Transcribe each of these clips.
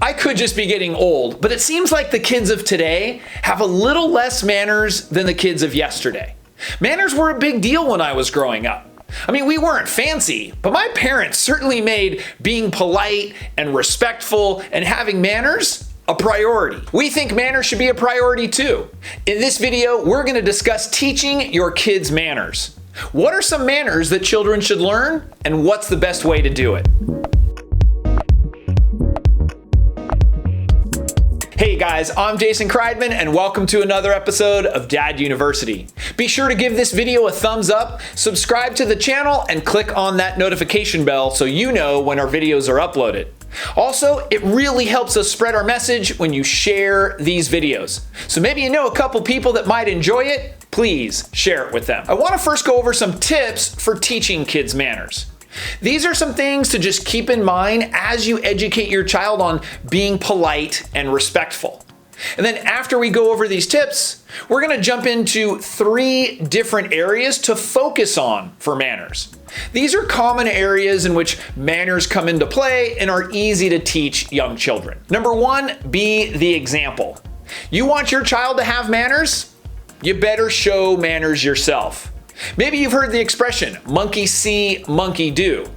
I could just be getting old, but it seems like the kids of today have a little less manners than the kids of yesterday. Manners were a big deal when I was growing up. I mean, we weren't fancy, but my parents certainly made being polite and respectful and having manners a priority. We think manners should be a priority too. In this video, we're going to discuss teaching your kids manners. What are some manners that children should learn, and what's the best way to do it? Hey guys, I'm Jason Kreidman and welcome to another episode of Dad University. Be sure to give this video a thumbs up, subscribe to the channel, and click on that notification bell so you know when our videos are uploaded. Also, it really helps us spread our message when you share these videos. So maybe you know a couple people that might enjoy it, please share it with them. I want to first go over some tips for teaching kids manners. These are some things to just keep in mind as you educate your child on being polite and respectful. And then after we go over these tips, we're going to jump into 3 different areas to focus on for manners. These are common areas in which manners come into play and are easy to teach young children. Number 1, be the example. You want your child to have manners? You better show manners yourself. Maybe you've heard the expression, monkey see, monkey do.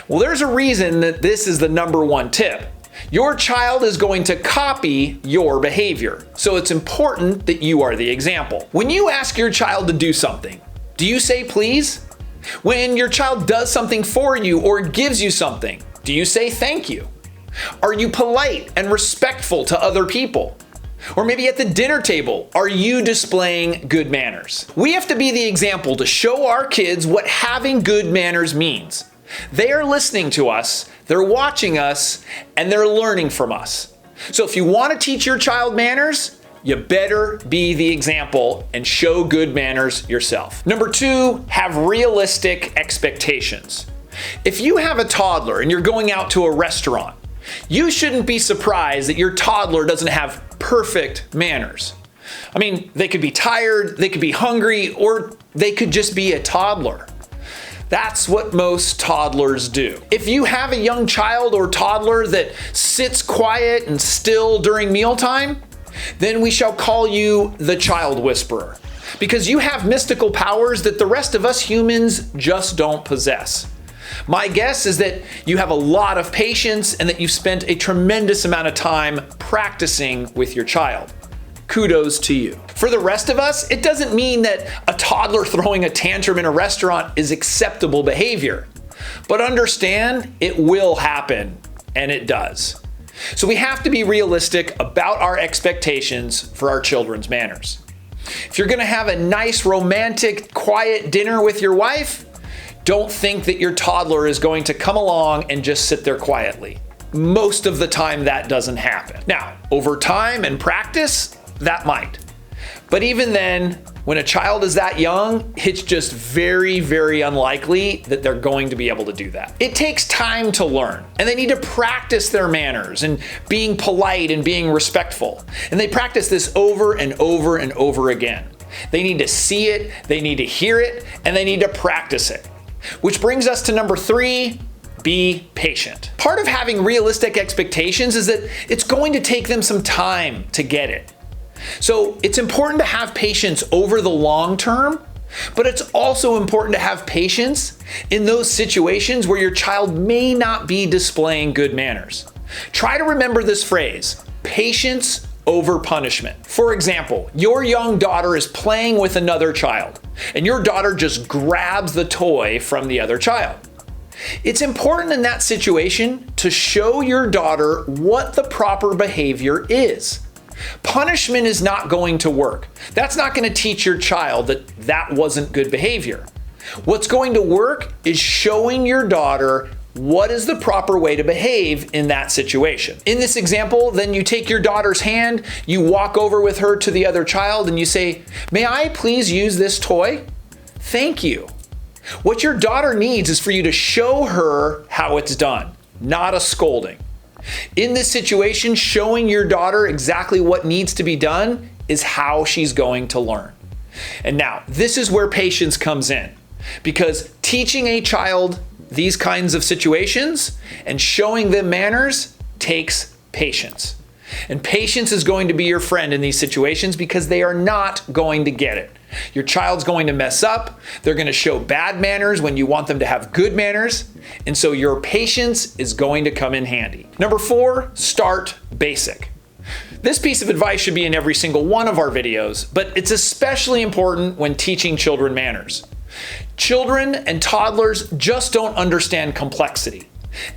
Well, there's a reason that this is the number 1 tip. Your child is going to copy your behavior, so it's important that you are the example. When you ask your child to do something, do you say please? When your child does something for you or gives you something, do you say thank you? Are you polite and respectful to other people? Or maybe at the dinner table, are you displaying good manners? We have to be the example to show our kids what having good manners means. They are listening to us, they're watching us, and they're learning from us. So if you want to teach your child manners, you better be the example and show good manners yourself. Number 2, have realistic expectations. If you have a toddler and you're going out to a restaurant, you shouldn't be surprised that your toddler doesn't have perfect manners. I mean, they could be tired, they could be hungry, or they could just be a toddler. That's what most toddlers do. If you have a young child or toddler that sits quiet and still during mealtime, then we shall call you the child whisperer, because you have mystical powers that the rest of us humans just don't possess. My guess is that you have a lot of patience and that you've spent a tremendous amount of time practicing with your child. Kudos to you. For the rest of us, it doesn't mean that a toddler throwing a tantrum in a restaurant is acceptable behavior. But understand, it will happen, and it does. So we have to be realistic about our expectations for our children's manners. If you're going to have a nice, romantic, quiet dinner with your wife, don't think that your toddler is going to come along and just sit there quietly. Most of the time that doesn't happen. Now, over time and practice, that might. But even then, when a child is that young, it's just very, very unlikely that they're going to be able to do that. It takes time to learn, and they need to practice their manners and being polite and being respectful. And they practice this over and over and over again. They need to see it, they need to hear it, and they need to practice it. Which brings us to number 3, be patient. Part of having realistic expectations is that it's going to take them some time to get it. So it's important to have patience over the long term, but it's also important to have patience in those situations where your child may not be displaying good manners. Try to remember this phrase, patience over punishment. For example, your young daughter is playing with another child, and your daughter just grabs the toy from the other child. It's important in that situation to show your daughter what the proper behavior is. Punishment is not going to work. That's not going to teach your child that that wasn't good behavior. What's going to work is showing your daughter what is the proper way to behave in that situation. In this example, then you take your daughter's hand, you walk over with her to the other child, and you say, "May I please use this toy? Thank you." What your daughter needs is for you to show her how it's done, not a scolding. In this situation, showing your daughter exactly what needs to be done is how she's going to learn. And now, this is where patience comes in, because teaching a child these kinds of situations and showing them manners takes patience. And patience is going to be your friend in these situations because they are not going to get it. Your child's going to mess up. They're going to show bad manners when you want them to have good manners. And so your patience is going to come in handy. Number 4, start basic. This piece of advice should be in every single one of our videos, but it's especially important when teaching children manners. Children and toddlers just don't understand complexity.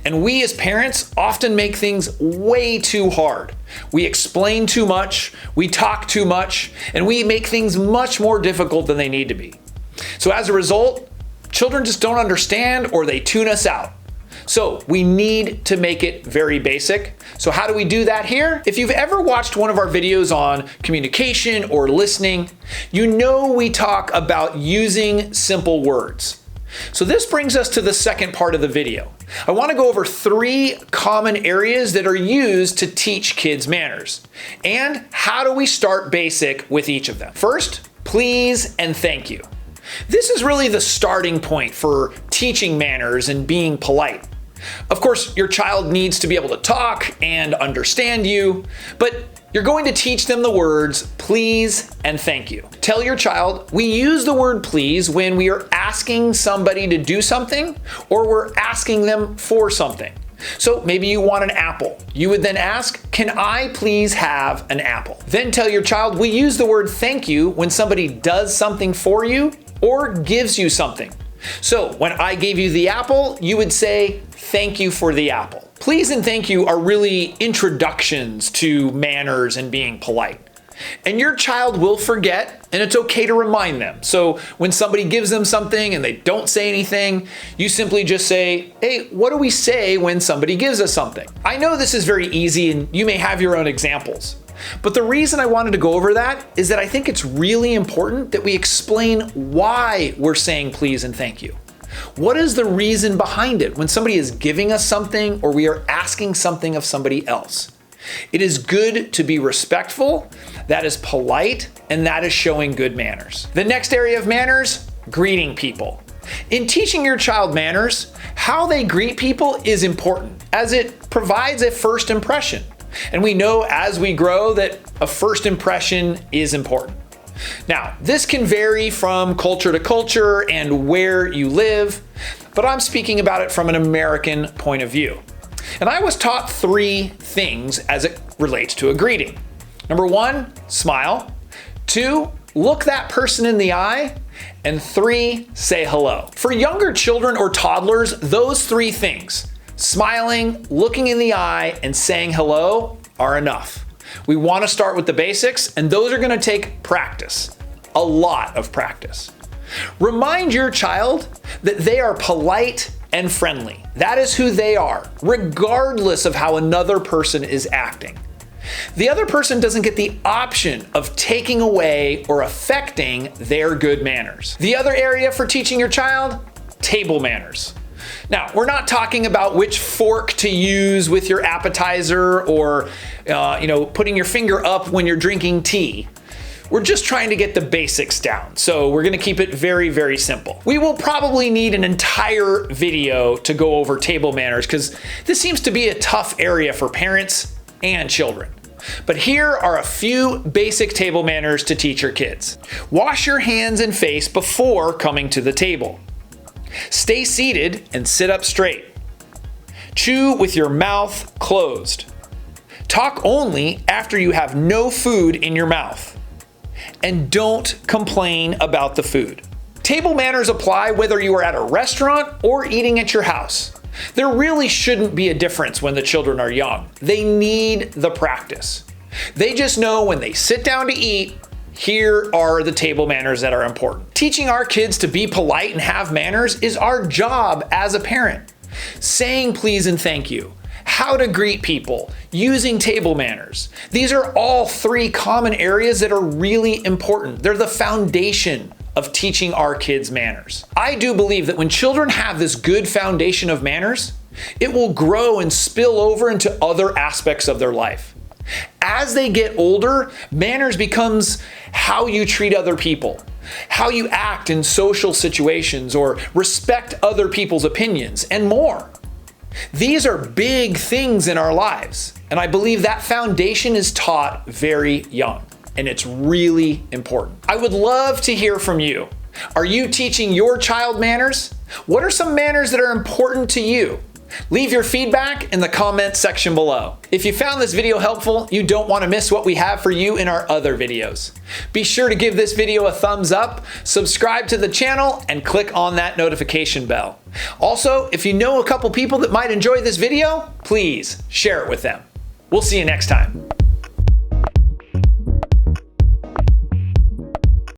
And we as parents often make things way too hard. We explain too much, we talk too much, and we make things much more difficult than they need to be. So as a result, children just don't understand or they tune us out. So we need to make it very basic. So how do we do that here? If you've ever watched one of our videos on communication or listening, you know we talk about using simple words. So this brings us to the second part of the video. I want to go over 3 common areas that are used to teach kids manners. And how do we start basic with each of them? First, please and thank you. This is really the starting point for teaching manners and being polite. Of course, your child needs to be able to talk and understand you, but you're going to teach them the words please and thank you. Tell your child, we use the word please when we are asking somebody to do something or we're asking them for something. So maybe you want an apple. You would then ask, can I please have an apple? Then tell your child, we use the word thank you when somebody does something for you or gives you something. So when I gave you the apple, you would say, thank you for the apple. Please and thank you are really introductions to manners and being polite. And your child will forget, and it's okay to remind them. So when somebody gives them something and they don't say anything, you simply just say, hey, what do we say when somebody gives us something? I know this is very easy and you may have your own examples. But the reason I wanted to go over that is that I think it's really important that we explain why we're saying please and thank you. What is the reason behind it when somebody is giving us something or we are asking something of somebody else? It is good to be respectful, that is polite, and that is showing good manners. The next area of manners, greeting people. In teaching your child manners, how they greet people is important as it provides a first impression. And we know as we grow that a first impression is important. Now, this can vary from culture to culture and where you live, but I'm speaking about it from an American point of view. And I was taught 3 things as it relates to a greeting. Number 1, smile. 2, look that person in the eye. And 3, say hello. For younger children or toddlers, those 3 things, smiling, looking in the eye, and saying hello are enough. We want to start with the basics, and those are going to take practice, a lot of practice. Remind your child that they are polite and friendly. That is who they are, regardless of how another person is acting. The other person doesn't get the option of taking away or affecting their good manners. The other area for teaching your child, table manners. Now, we're not talking about which fork to use with your appetizer or putting your finger up when you're drinking tea. We're just trying to get the basics down. So we're going to keep it very, very simple. We will probably need an entire video to go over table manners because this seems to be a tough area for parents and children. But here are a few basic table manners to teach your kids. Wash your hands and face before coming to the table. Stay seated and sit up straight. Chew with your mouth closed. Talk only after you have no food in your mouth. And don't complain about the food. Table manners apply whether you are at a restaurant or eating at your house. There really shouldn't be a difference when the children are young. They need the practice. They just know when they sit down to eat, here are the table manners that are important. Teaching our kids to be polite and have manners is our job as a parent. Saying please and thank you, how to greet people, using table manners. These are all 3 common areas that are really important. They're the foundation of teaching our kids manners. I do believe that when children have this good foundation of manners, it will grow and spill over into other aspects of their life. As they get older, manners becomes how you treat other people, how you act in social situations or respect other people's opinions, and more. These are big things in our lives. And I believe that foundation is taught very young, and it's really important. I would love to hear from you. Are you teaching your child manners? What are some manners that are important to you? Leave your feedback in the comments section below. If you found this video helpful, you don't want to miss what we have for you in our other videos. Be sure to give this video a thumbs up, subscribe to the channel, and click on that notification bell. Also, if you know a couple people that might enjoy this video, please share it with them. We'll see you next time.